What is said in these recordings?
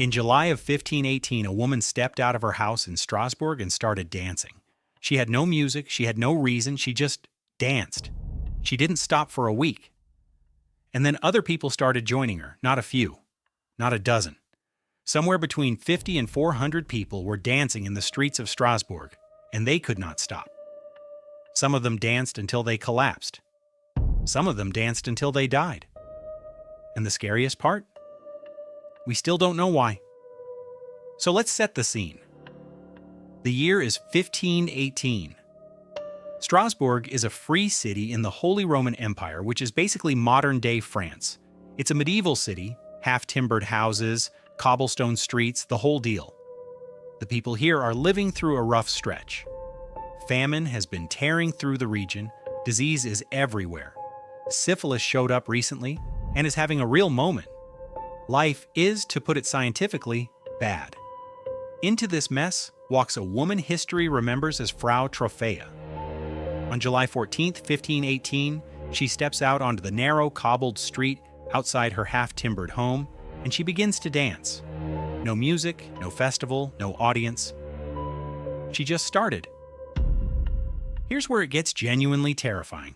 In July of 1518, a woman stepped out of her house in Strasbourg and started dancing. She had no music, she had no reason, she just danced. She didn't stop for a week. And then other people started joining her, not a few, not a dozen. Somewhere between 50 and 400 people were dancing in the streets of Strasbourg, and they could not stop. Some of them danced until they collapsed. Some of them danced until they died. And the scariest part? We still don't know why. So let's set the scene. The year is 1518. Strasbourg is a free city in the Holy Roman Empire, which is basically modern-day France. It's a medieval city, half-timbered houses, cobblestone streets, the whole deal. The people here are living through a rough stretch. Famine has been tearing through the region, disease is everywhere. Syphilis showed up recently and is having a real moment. Life is, to put it scientifically, bad. Into this mess walks a woman history remembers as Frau Trophaea. On July 14, 1518, she steps out onto the narrow, cobbled street outside her half-timbered home, and she begins to dance. No music, no festival, no audience. She just started. Here's where it gets genuinely terrifying.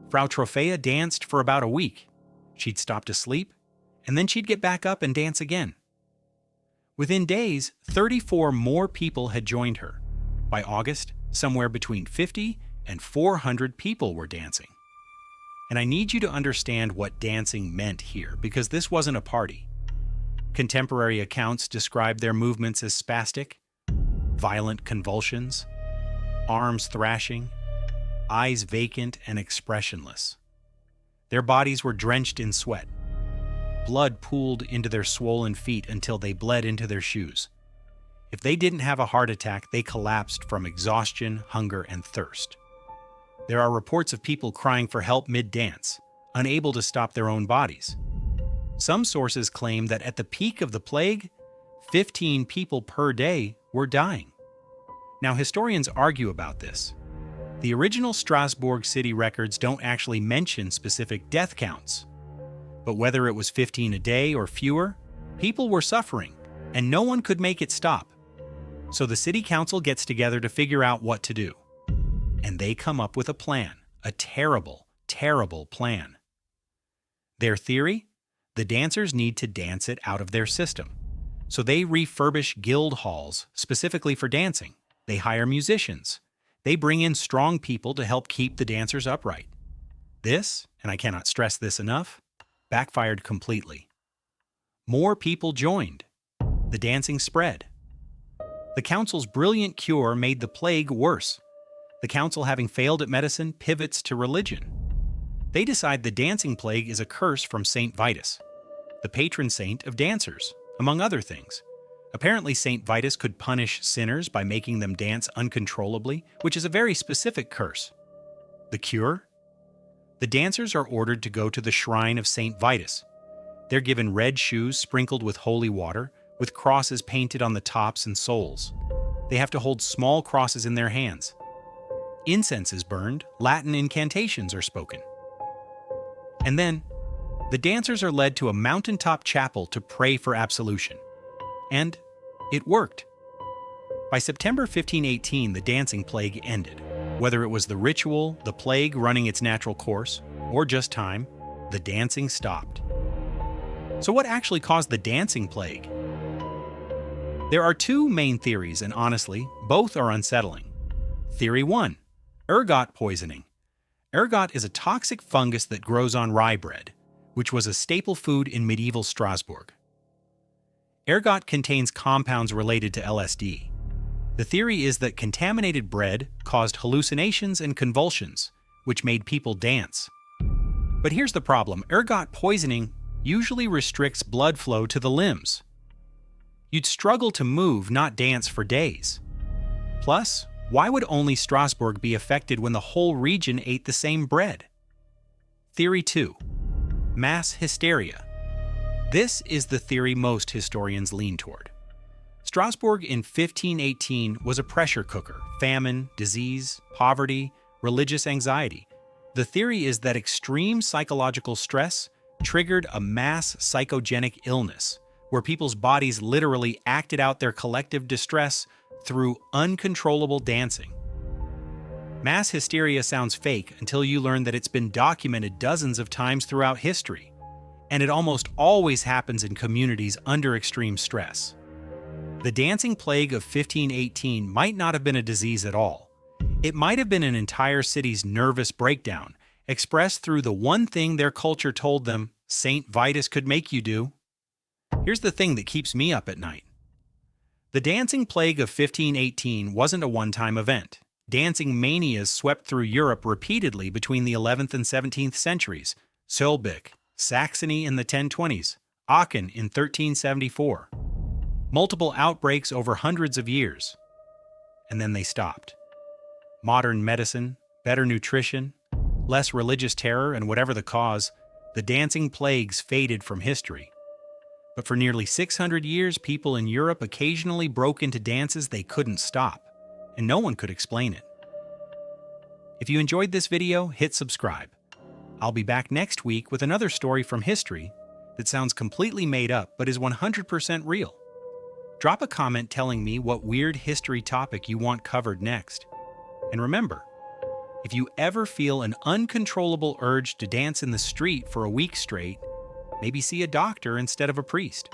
Frau Trophaea danced for about a week. She'd stop to sleep, and then she'd get back up and dance again. Within days, 34 more people had joined her. By August, somewhere between 50 and 400 people were dancing. And I need you to understand what dancing meant here, because this wasn't a party. Contemporary accounts describe their movements as spastic, violent convulsions, arms thrashing, eyes vacant and expressionless. Their bodies were drenched in sweat. Blood pooled into their swollen feet until they bled into their shoes. If they didn't have a heart attack, they collapsed from exhaustion, hunger, and thirst. There are reports of people crying for help mid-dance, unable to stop their own bodies. Some sources claim that at the peak of the plague, 15 people per day were dying. Now, historians argue about this. The original Strasbourg city records don't actually mention specific death counts. But whether it was 15 a day or fewer, people were suffering, and no one could make it stop. So the city council gets together to figure out what to do. And they come up with a plan, a terrible, terrible plan. Their theory? The dancers need to dance it out of their system. So they refurbish guild halls specifically for dancing. They hire musicians. They bring in strong people to help keep the dancers upright. This, and I cannot stress this enough, backfired completely. More people joined. The dancing spread. The council's brilliant cure made the plague worse. The council, having failed at medicine, pivots to religion. They decide the dancing plague is a curse from Saint Vitus, the patron saint of dancers, among other things. Apparently, Saint Vitus could punish sinners by making them dance uncontrollably, which is a very specific curse. The cure? The dancers are ordered to go to the shrine of Saint Vitus. They're given red shoes sprinkled with holy water, with crosses painted on the tops and soles. They have to hold small crosses in their hands. Incense is burned, Latin incantations are spoken. And then, the dancers are led to a mountaintop chapel to pray for absolution. And it worked. By September 1518, the dancing plague ended. Whether it was the ritual, the plague running its natural course, or just time, the dancing stopped. So what actually caused the dancing plague? There are two main theories, and honestly, both are unsettling. Theory 1. Ergot poisoning. Ergot is a toxic fungus that grows on rye bread, which was a staple food in medieval Strasbourg. Ergot contains compounds related to LSD. The theory is that contaminated bread caused hallucinations and convulsions, which made people dance. But here's the problem. Ergot poisoning usually restricts blood flow to the limbs. You'd struggle to move, not dance for days. Plus, why would only Strasbourg be affected when the whole region ate the same bread? Theory 2. Mass hysteria. This is the theory most historians lean toward. Strasbourg in 1518 was a pressure cooker: famine, disease, poverty, religious anxiety. The theory is that extreme psychological stress triggered a mass psychogenic illness, where people's bodies literally acted out their collective distress through uncontrollable dancing. Mass hysteria sounds fake until you learn that it's been documented dozens of times throughout history, and it almost always happens in communities under extreme stress. The dancing plague of 1518 might not have been a disease at all. It might have been an entire city's nervous breakdown, expressed through the one thing their culture told them St. Vitus could make you do. Here's the thing that keeps me up at night. The dancing plague of 1518 wasn't a one-time event. Dancing manias swept through Europe repeatedly between the 11th and 17th centuries. Solbik, Saxony in the 1020s, Aachen in 1374. Multiple outbreaks over hundreds of years. And then they stopped. Modern medicine, better nutrition, less religious terror, and whatever the cause, the dancing plagues faded from history. But for nearly 600 years, people in Europe occasionally broke into dances they couldn't stop, and no one could explain it. If you enjoyed this video, hit subscribe. I'll be back next week with another story from history that sounds completely made up but is 100% real. Drop a comment telling me what weird history topic you want covered next. And remember, if you ever feel an uncontrollable urge to dance in the street for a week straight, maybe see a doctor instead of a priest.